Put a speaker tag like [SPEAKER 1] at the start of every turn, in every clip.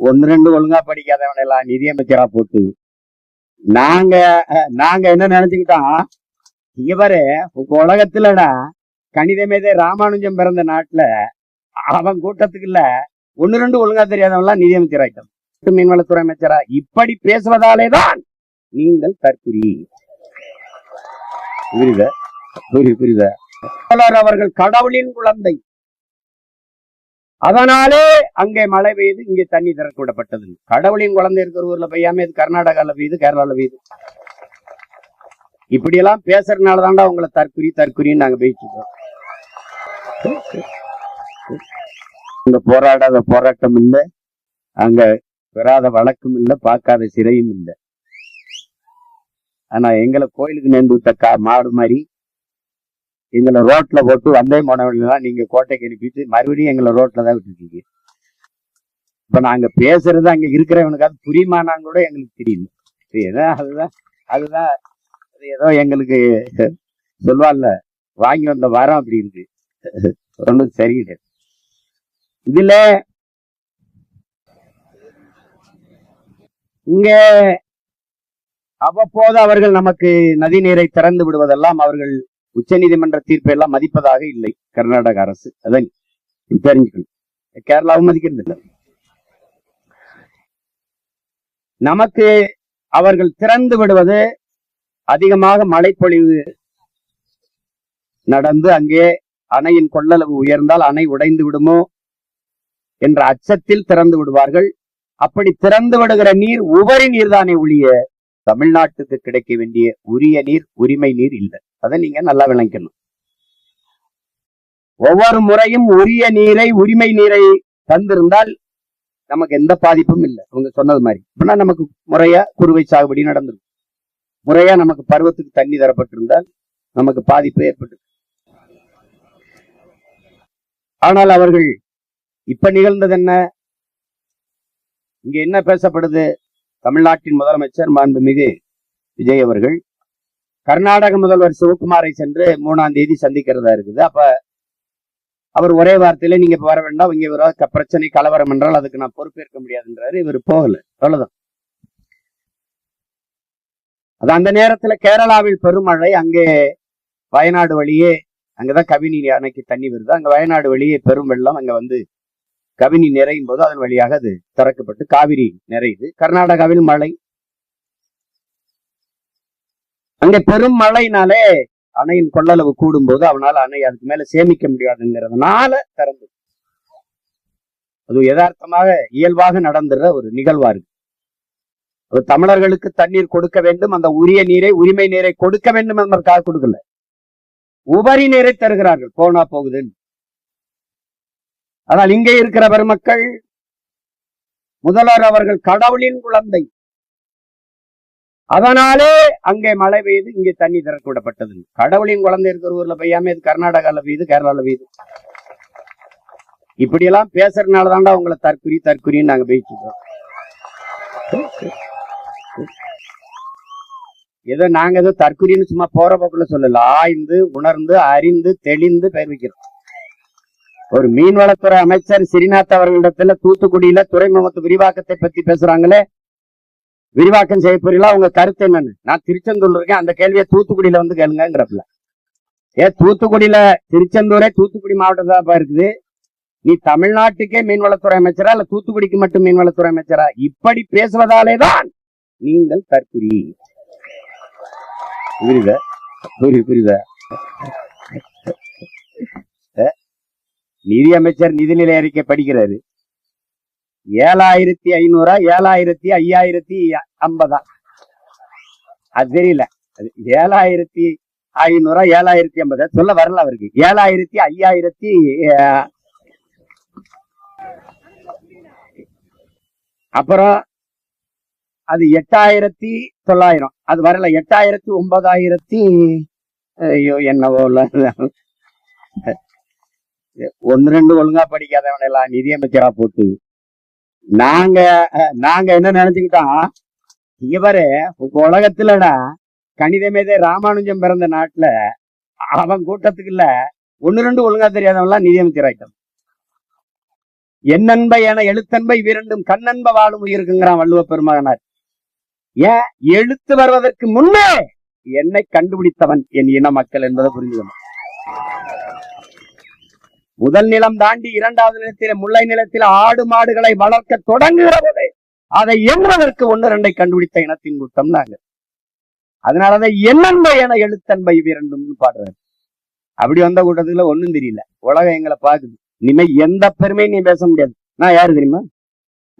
[SPEAKER 1] ஒன்னு ரெண்டு ஒழுங்கா படிக்காதவனை எல்லாம் நிதியமைச்சரா போட்டு நாங்க நாங்க என்ன நினைச்சுக்கிட்டோம், இங்க பாரு உலகத்துலடா கணித மேதை ராமானுஜம் பிறந்த நாட்டுல அவன் கூட்டத்துக்கு இல்ல ஒன்னு ரெண்டு ஒழுங்கா தெரியாதவன்லாம் நிதியமைச்சர் ஆயிட்டோம், மீன்வளத்துறை அமைச்சரா. இப்படி பேசுவதாலேதான் நீங்கள் தற்குறி. புரியுதா புரியுதா? அவர்கள் கடவுளின் குழந்தை, அதனாலே அங்கே மழை பெய்யுது, இங்கே தண்ணி திறக்க விடப்பட்டது. கடவுளின் குழந்தை இருக்கிற ஊர்ல பெய்யாம இது கர்நாடகால பெய்யுது, கேரளால பெய்யுது. இப்படி எல்லாம் பேசுறதுனால தாண்டா உங்களை தற்குறி தற்குறின்னு நாங்க பேசிட்டோம். அங்க போராடாத போராட்டம் இல்லை, அங்க பெறாத வழக்கும் இல்லை, பார்க்காத சிறையும் இல்லை. ஆனா எங்களை கோயிலுக்கு நேர்ந்து விட்ட மாடு மாதிரி எங்களை ரோட்ல போட்டு வந்தே போனவெல்லாம் நீங்க கோட்டைக்கு அனுப்பிட்டு மறுபடியும் எங்களை ரோட்ல தான் விட்டுருக்கீங்க. இப்ப நாங்க பேசுறது அங்க இருக்கிறவனுக்காவது புரியுமானாங்க கூட எங்களுக்கு தெரியல. அதுதான் அதுதான் ஏதோ எங்களுக்கு சொல்வார்ல, வாங்கி வந்த வாரம் அப்படி இருக்கு, ஒன்றும் சரியில்லை. இதுல இங்க அவ்வப்போது அவர்கள் நமக்கு நதி நீரை திறந்து விடுவதெல்லாம் அவர்கள் உச்ச நீதிமன்ற தீர்ப்பை எல்லாம் மதிப்பதாக இல்லை கர்நாடக அரசு. அதை தெரிஞ்சுக்கணும். கேரளாவும் மதிக்கிறது இல்லை. நமக்கு அவர்கள் திறந்து விடுவது அதிகமாக மழைப்பொழிவு நடந்து அங்கே அணையின் கொள்ளளவு உயர்ந்தால் அணை உடைந்து விடுமோ என்ற அச்சத்தில் திறந்து விடுவார்கள். அப்படி திறந்து விடுகிற நீர் உபரி நீர் தானே ஒழிய தமிழ்நாட்டுக்கு கிடைக்க வேண்டிய உரிய நீர், உரிமை நீர் இல்லை. அதை நீங்க நல்லா விளங்கணும். ஒவ்வொரு முறையும் உரிய நீரை, உரிமை நீரை தந்திருந்தால் நமக்கு எந்த பாதிப்பும் இல்லை. அவங்க சொன்னது மாதிரி அப்படின்னா நமக்கு முறையா குறுவை சாகுபடி நடந்திருக்கும், முறையா நமக்கு பருவத்துக்கு தண்ணி தரப்பட்டிருந்தால் நமக்கு பாதிப்பு ஏற்பட்டு. ஆனால் அவர்கள் இப்ப நிகழ்ந்தது என்ன? இங்க என்ன பேசப்படுது? தமிழ்நாட்டின் முதலமைச்சர் மாண்புமிகு விஜய் அவர்கள் கர்நாடக முதல்வர் சிவகுமாரை சென்று 3ஆம் தேதி சந்திக்கிறதா இருக்குது. அப்ப அவர் ஒரே வார்த்தையில நீங்க வர வேண்டாம், இங்க ஒரு பிரச்சனை கலவரம் என்றால் அதுக்கு நான் பொறுப்பேற்க முடியாதுன்றாரு. இவர் போகல, அவ்வளவுதான். அது அந்த நேரத்துல கேரளாவில் பெருமழை, அங்கே வயநாடு வழியே, அங்கதான் கபினி அணைக்கு தண்ணி வருது, அங்க வயநாடு வழியே பெரும் வெள்ளம், அங்க வந்து கபினி நிறையும் போது அதன் வழியாக அது திறக்கப்பட்டு காவிரி நிறையுது. கர்நாடகாவில் மழை, அங்கே பெரும் மழைனாலே அணையின் கொள்ளளவு கூடும் போது அவனால் அணை அதுக்கு மேல சேமிக்க முடியாதுங்கிறதுனால திறந்து. அது யதார்த்தமாக இயல்பாக நடந்துற ஒரு நிகழ்வா இருக்கு. தமிழர்களுக்கு தண்ணீர் கொடுக்க வேண்டும், அந்த உரிய நீரை, உரிமை நீரை கொடுக்க வேண்டும் என்பதற்காக கொடுக்கல, உபரி நீரை தருகிறார்கள் போனா போகுதுன்னு. ஆனால் இங்கே இருக்கிற பெருமக்கள், முதல்வர் அவர்கள் கடவுளின் குழந்தை, அதனாலே அங்கே மழை பெய்யுது, இங்கே தண்ணி திறக்க விடப்பட்டது. கடவுளின் குழந்தை இருக்கிற ஊர்ல பெய்யாம இது கர்நாடகால பெய்யுது, கேரளால பெய்யுது. இப்படி எல்லாம் பேசுறதுனால தாண்டா உங்களை தற்குறி தற்குறின்னு நாங்க பேசிட்டோம். ஏதோ நாங்க ஏதோ தற்குறின்னு சும்மா போற போக்குல சொல்லல, ஆய்ந்து உணர்ந்து அறிந்து தெளிந்து தெரிவிக்கிறோம். ஒரு மீன்வளத்துறை அமைச்சர் ஸ்ரீநாத் அவர்களிடத்துல தூத்துக்குடியில துறைமுகத்து விரிவாக்கத்தை பத்தி பேசுறாங்களே, விரிவாக்கம் செய்ய போறீங்களா, உங்க கருத்து என்னன்னு? நான் திருச்செந்தூர்ல இருக்கேன், அந்த கேள்வியை தூத்துக்குடியில வந்து கேளுங்கிறப்பல. தூத்துக்குடியில, திருச்செந்தூரே தூத்துக்குடி மாவட்டத்தான் இருக்குது, நீ தமிழ்நாட்டுக்கே மீன்வளத்துறை அமைச்சரா இல்ல தூத்துக்குடிக்கு மட்டும் மீன்வளத்துறை அமைச்சரா? இப்படி பேசுவதாலேதான் நீங்கள் தற்குறி. புரியுதா புரியுதா? நிதி அமைச்சர் நிதிநிலை அறிக்கை படிக்கிறாரு, 7500 7550, அது தெரியல. அது 7500 7050 சொல்ல வரல அவருக்கு. 7500 அப்புறம் அது 8900, அது வரல. 8000 9000, ஐயோ என்னவோ. ஒன்னு ரெண்டு ஒழுங்கா படிக்காதவனை எல்லாம் நிதியமைச்சரா போட்டு நாங்க என்ன நினைச்சுக்கிட்டோம், இங்க பாரு உலகத்துலடா கணித மேதை ராமானுஜம் பிறந்த நாட்டுல அவன் கூட்டத்துக்கு இல்ல ஒன்னு ரெண்டு ஒழுங்கா தெரியாதவன்லாம் நிதியமைச்சர் ஆயிட்டோம். என்னன்ப என எழுத்தன்பை இரண்டும் கண்ணன்ப வாழும் உயிருக்குங்கிறான் வள்ளுவ பெருமகனார். ஏன்? எழுத்து வருவதற்கு முன்னே என்னை கண்டுபிடித்தவன் என் இன மக்கள் என்பதை புரிஞ்சுக்கணும். முதல் நிலம் தாண்டி இரண்டாவது நிலத்தில முல்லை நிலத்தில் ஆடு மாடுகளை வளர்க்க தொடங்குகிற போதே அதை எண்ணுவதற்கு ஒன்னு ரெண்டை கண்டுபிடித்த இனத்தின் கூட்டம் நாங்கள். அதனாலதான் என்னன்பை என எழுத்தன்பை இரண்டும் பாடுறாரு. அப்படி வந்த கூட்டத்துல ஒண்ணும் தெரியல. உலகம் எங்களை பாக்குது. இனிமே எந்த பெருமையும் நீ பேச முடியாது. நான் யாரு தெரியுமா?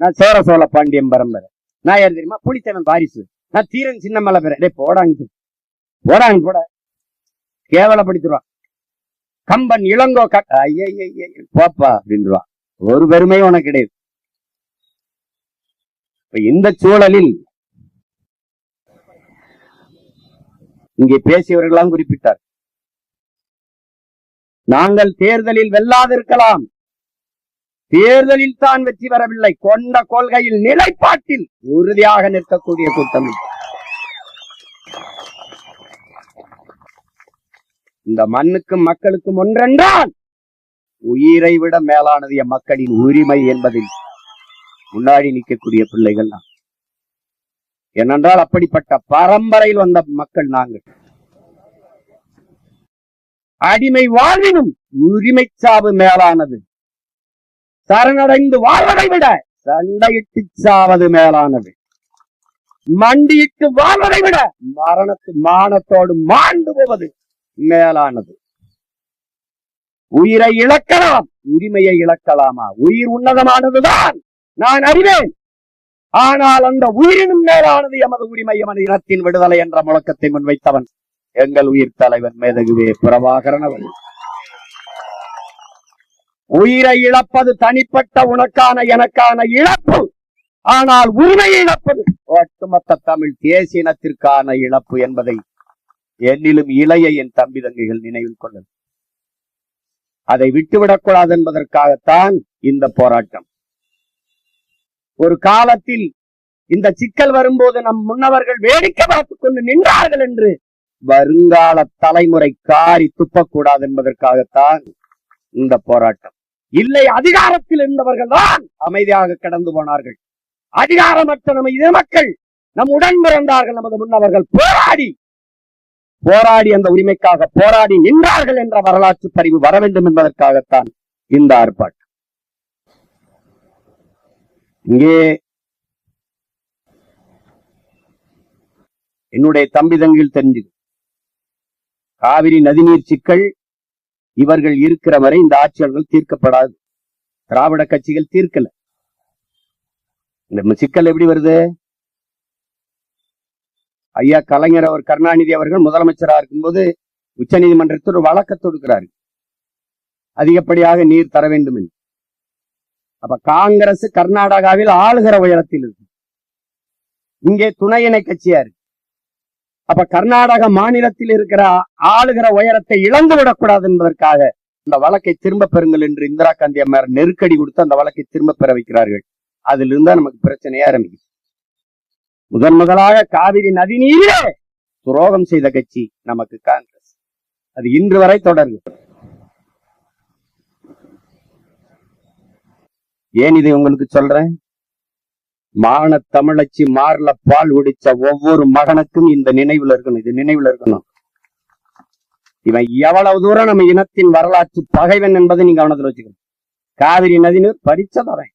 [SPEAKER 1] நான் சேர சோழ பாண்டியன் பரம்பரை. நான் யாரு தெரியுமா? புலித்தேவன் வாரிசு. நான் தீரன் சின்னமலை பேர. டே போடாங்க போடாங்க போட கேவலப்படுத்திடுவான். கம்பன் இளங்கோ போப்பா அப்படின்றான். ஒரு பெருமையும் உனக்கு கிடையாது. இப்ப இந்த சூழலில் இங்கே பேசியவர்களாம் குறிப்பிட்டார், நாங்கள் தேர்தலில் வெல்லாதிருக்கலாம், தேர்தலில் தான் வெற்றி பெறவில்லை, கொண்ட கொள்கையில் நிலைப்பாட்டில் உறுதியாக நிற்கக்கூடிய கூட்டம். இந்த மண்ணுக்கும் மக்களுக்கும் ஒன்றென்றால் உயிரை விட மேலானது என் மக்களின் உரிமை என்பதில் முன்னாடி நிற்கக்கூடிய பிள்ளைகள் தான். ஏனென்றால் அப்படிப்பட்ட பரம்பரையில் வந்த மக்கள் நாங்கள். அடிமை வாழ்வினும் உரிமை சாவு மேலானது, சரணடைந்து வாழ்வதை விட சண்டையிட்டு சாவது மேலானது, மண்டியிட்டு வாழ்வதை விட மரணத்து மானத்தோடு மாண்டு போவது மேலானது. உயிரை இழக்கலாம், உரிமையை இழக்கலாமா? உயிர் உன்னதமானதுதான், நான் அறிவேன். ஆனால் அந்த உயிரினும் மேலானது எமது உரிமை, எமது இனத்தின் விடுதலை என்ற முழக்கத்தை முன்வைத்தவன் எங்கள் உயிர் தலைவன் மேதகுவே பிரபாகரன் அவர்கள். உயிரை இழப்பது தனிப்பட்ட உனக்கான எனக்கான இழப்பு, ஆனால் உரிமையை இழப்பது ஒட்டுமொத்த தமிழ் தேசிய இனத்திற்கான இழப்பு என்பதை என்னிலும் இளைய என் தம்பி தங்கைகள் நினைவில் கொள்ளது. அதை விட்டுவிடக்கூடாது என்பதற்காகத்தான் இந்த போராட்டம். ஒரு காலத்தில் இந்த சிக்கல் வரும்போது நம் முன்னவர்கள் வேடிக்கை பார்த்துக் கொண்டு நின்றார்கள் என்று வருங்கால தலைமுறை காரி துப்பக்கூடாது என்பதற்காகத்தான் இந்த போராட்டம். இல்லை, அதிகாரத்தில் இருந்தவர்கள் தான் அமைதியாக கடந்து போனார்கள். அதிகாரமற்ற நம்ம இதே மக்கள் நம் உடன் பிறந்தார்கள். நமது முன்னவர்கள் போராடி அந்த உரிமைக்காக போராடி நின்றார்கள் என்ற வரலாற்று பதிவு வர வேண்டும் என்பதற்காகத்தான் இந்த ஆர்ப்பாட்டம். இங்கே என்னுடைய தம்பி தங்கில் தெரிஞ்சு, காவிரி நதிநீர் சிக்கல் இவர்கள் இருக்கிற வரை இந்த ஆட்சியாளர்கள் தீர்க்கப்படாது. திராவிட கட்சிகள் தீர்க்கல. இந்த சிக்கல் எப்படி வருது? ஐயா கலைஞர் அவர் கருணாநிதி அவர்கள் முதலமைச்சராக இருக்கும்போது உச்ச நீதிமன்றத்தில் ஒரு வழக்கு தொடுக்கிறார்கள், அதிகப்படியாக நீர் தர வேண்டும் என்று. அப்ப காங்கிரஸ் கர்நாடகாவில் ஆளுகிற உயரத்தில் இருக்கு, இங்கே துணை இணை கட்சியா இருக்கு. அப்ப கர்நாடக மாநிலத்தில் இருக்கிற ஆளுகிற உயரத்தை இழந்து விடக்கூடாது என்பதற்காக இந்த வழக்கை திரும்ப பெறுங்கள் என்று இந்திரா காந்தி அம்மையார் நெருக்கடி கொடுத்து அந்த வழக்கை திரும்ப பெற வைக்கிறார்கள். அதில் இருந்தா நமக்கு பிரச்சனையே ஆரம்பிக்கும். முதலாக காவிரி நதிநீரே துரோகம் செய்த கட்சி நமக்கு காங்கிரஸ். அது இன்று வரை தொடர்கிறது. ஏன் இதை உங்களுக்கு சொல்றேன்? மான தமிழச்சி மார்ல பால் குடிச்ச ஒவ்வொரு மகனுக்கும் இந்த நினைவுல இருக்கணும். இது நினைவுல இருக்கணும். இவன் எவ்வளவு தூரம் நம்ம இனத்தின் வரலாற்று பகைவன் என்பதை நீங்க கவனத்தில் வச்சுக்கணும். காவிரி நதிநீர் பறிச்சதவன்,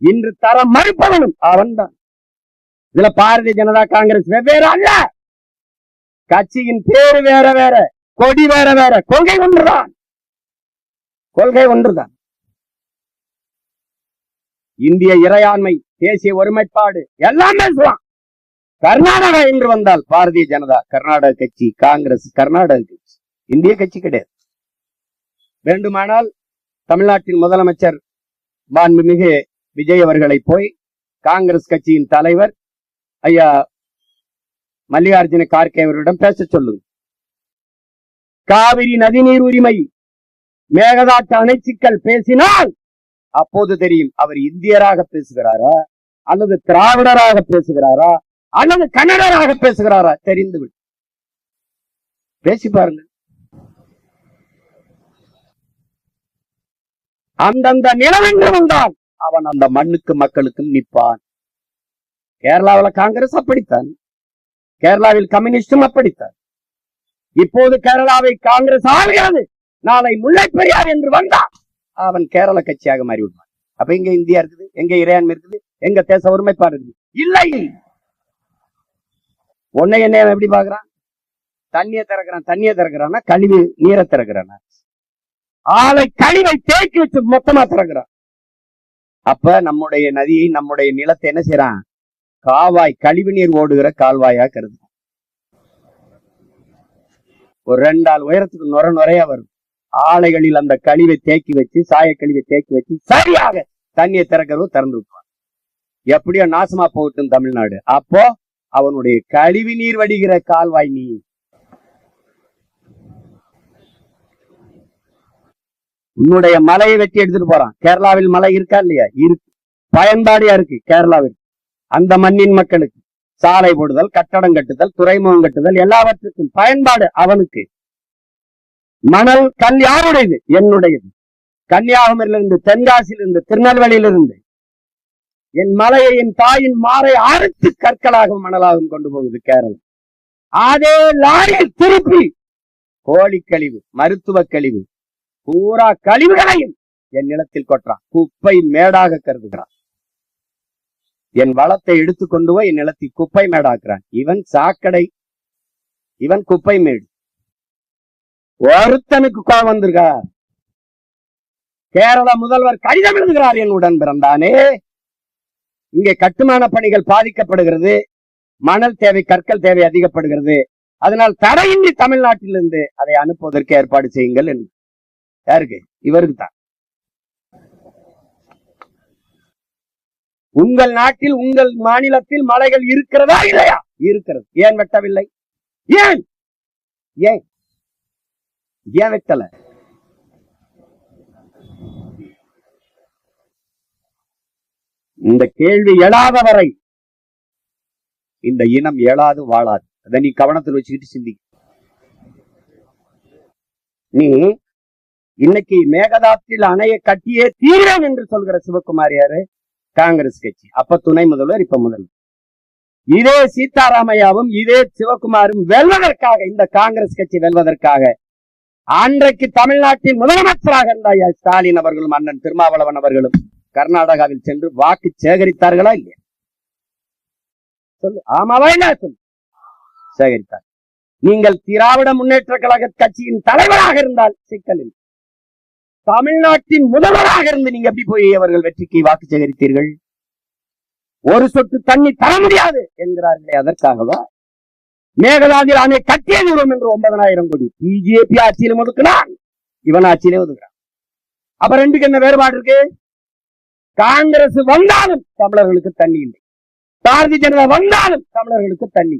[SPEAKER 1] இன்று தர மறுப்பவனும் அவன் தான். இதுல பாரதிய ஜனதா காங்கிரஸ் வெவ்வேறு அல்ல. கட்சியின் பேரு வேற வேற, கொடி வேற வேற, கொள்கை ஒன்றுதான். கொள்கை ஒன்றுதான். இந்திய இறையாண்மை, தேசிய ஒருமைப்பாடு எல்லாம் பேசுவான். கர்நாடகா என்று வந்தால் பாரதிய ஜனதா கர்நாடக கட்சி, காங்கிரஸ் கர்நாடக கட்சி, இந்திய கட்சி கிடையாது. வேண்டுமானால் தமிழ்நாட்டின் முதலமைச்சர் மாண்புமிகு விஜய் அவர்களை போய் காங்கிரஸ் கட்சியின் தலைவர் ஐயா மல்லிகார்ஜுன கார்கே அவர்களிடம் பேச சொல்லுங்க. காவிரி நதிநீர் உரிமை, மேகதாட்டு அணை சிக்கல் பேசினால் அப்போது தெரியும் அவர் இந்தியராக பேசுகிறாரா அல்லது திராவிடராக பேசுகிறாரா அல்லது கன்னடராக பேசுகிறாரா தெரிந்துவிடும். பேசி பாருங்க. அந்தந்த நிலவென்று வந்தால் அவன் அந்த மண்ணுக்கு மக்களுக்கும் நிற்பான். கேரளாவில் காங்கிரஸ் அப்படித்தான், கேரளாவில் கம்யூனிஸ்டும் அப்படித்தான். இப்போது கேரளாவை காங்கிரஸ் ஆளுகிறது, நாளை முல்லை பெரியார் என்று வந்தான் அவன் கேரள கட்சியாக மாறி விடுவான். அப்ப எங்க இந்தியா இருக்குது, எங்க இறையாண்மை இருக்குது, எங்க தேச ஒருமைப்பாடு இருக்குது? இல்லை. உன்னை என்ன எப்படி பாக்குறான்? தண்ணியை திறக்கிறான்னா கழிவு நீரை திறக்கிறான், ஆளை கழிவை தேக்கி வச்சு மொத்தமா திறக்கிறான். அப்ப நம்முடைய நதியை, நம்முடைய நிலத்தை என்ன செய்யறான்? காவாய், கழிவு நீர் ஓடுகிற கால்வாயா கருது. ஒரு 2 ஆள் உயரத்துக்கு நுரையா வரும். ஆலைகளில் அந்த கழிவை தேக்கி வச்சு, சாய கழிவை தேக்கி வச்சு சரியாக தண்ணியை திறக்கிறவோ திறந்து விட்டுவான். எப்படியோ நாசமா போகட்டும் தமிழ்நாடு. அப்போ அவனுடைய கழிவு நீர் வடிகிற கால்வாய் நீ. உன்னுடைய மலையை வெட்டி எடுத்துட்டு போறான். கேரளாவில் மலை இருக்கா இல்லையா? இருக்கு, பயன்பாடியா இருக்கு கேரளாவில். அந்த மண்ணின் மக்களுக்கு சாலை போடுதல், கட்டடம் கட்டுதல், துறைமுகம் கட்டுதல், எல்லாவற்றுக்கும் பயன்பாடு அவனுக்கு. மணல் கல் யாருடையது? என்னுடையது. கன்னியாகுமரியிலிருந்து, தென்காசியிலிருந்து, திருநெல்வேலியிலிருந்து என் மலையை, என் தாயின் மாறை அறுத்து கற்களாகவும் மணலாகவும் கொண்டு போகுது கேரளம். அதே லாரியில் திருப்பி கோழி கழிவு, மருத்துவ கழிவு, பூரா கழிவுகளையும் என் நிலத்தில் கொட்டுறான். குப்பை மேடாக கருதுகிறான். என் வளத்தை எடுத்துக்கொண்டு போய் என் நிலத்தில் குப்பை மேடாக்குறான். இவன் சாக்கடை, இவன் குப்பை மேடு. ஒருத்தனுக்கு கோபம் வந்திருக்கார். கேரள முதல்வர் கடிதம் எழுதுகிறார், என் உடன் பிறந்தானே, இங்கே கட்டுமான பணிகள் பாதிக்கப்படுகிறது, மணல் தேவை, கற்கள் தேவை அதிகப்படுகிறது, அதனால் தடையின்றி தமிழ்நாட்டிலிருந்து அதை அனுப்புவதற்கு ஏற்பாடு செய்யுங்கள் என்று. யாருக்கு? இவருக்கு தான். உங்கள் நாட்டில், உங்கள் மாநிலத்தில் மலைகள் இருக்கிறதா இல்லையா? இருக்கிறது. ஏன் வெட்டவில்லை? ஏன் ஏன் ஏன் வெட்டல? இந்த கேள்வி எழாத வரை இந்த இனம் எழாது வாழாது. அதை நீ கவனத்தில் வச்சுக்கிட்டு சிந்தி. நீ இன்னைக்கு மேகதாத்தில் அணையை கட்டியே தீரன் என்று சொல்கிற சிவகுமார் யாரு? காங்கிரஸ் கட்சி. அப்ப துணை முதல்வர், இப்ப முதல்வர். இதே சீதாராமையாவும் இதே சிவகுமாரும் வெல்வதற்காக, இந்த காங்கிரஸ் கட்சி வெல்வதற்காக அன்றைக்கு தமிழ்நாட்டின் முதலமைச்சராக இருந்த ஸ்டாலின் அவர்களும் அண்ணன் திருமாவளவன் அவர்களும் கர்நாடகாவில் சென்று வாக்கு சேகரித்தார்களா இல்லையா? சொல்லு. ஆமாவா இல்ல? சொல்லு. சேகரித்தார். நீங்கள் திராவிட முன்னேற்ற கழக கட்சியின் தலைவராக இருந்தால் சிக்கல் இல்லை. தமிழ்நாட்டின் முதல்வராக இருந்து நீங்க எப்படி போய் அவர்கள் வெற்றிக்கு வாக்கு சேகரித்தீர்கள்? ஒரு சொட்டு தண்ணி தர முடியாது என்கிறார்களே, அதற்காகவா? மேகதாதில் அணை கட்டிய தூரம் என்று 9,000 கோடி பிஜேபி ஆட்சியிலும் ஒதுக்கினான், இவன் ஆட்சியிலே ஒதுக்குறான். அப்ப ரெண்டுக்கு என்ன வேறுபாடு இருக்கு? காங்கிரஸ் வந்தாலும் தமிழர்களுக்கு தண்ணி இல்லை, பாரதிய ஜனதா வந்தாலும் தமிழர்களுக்கு தண்ணி.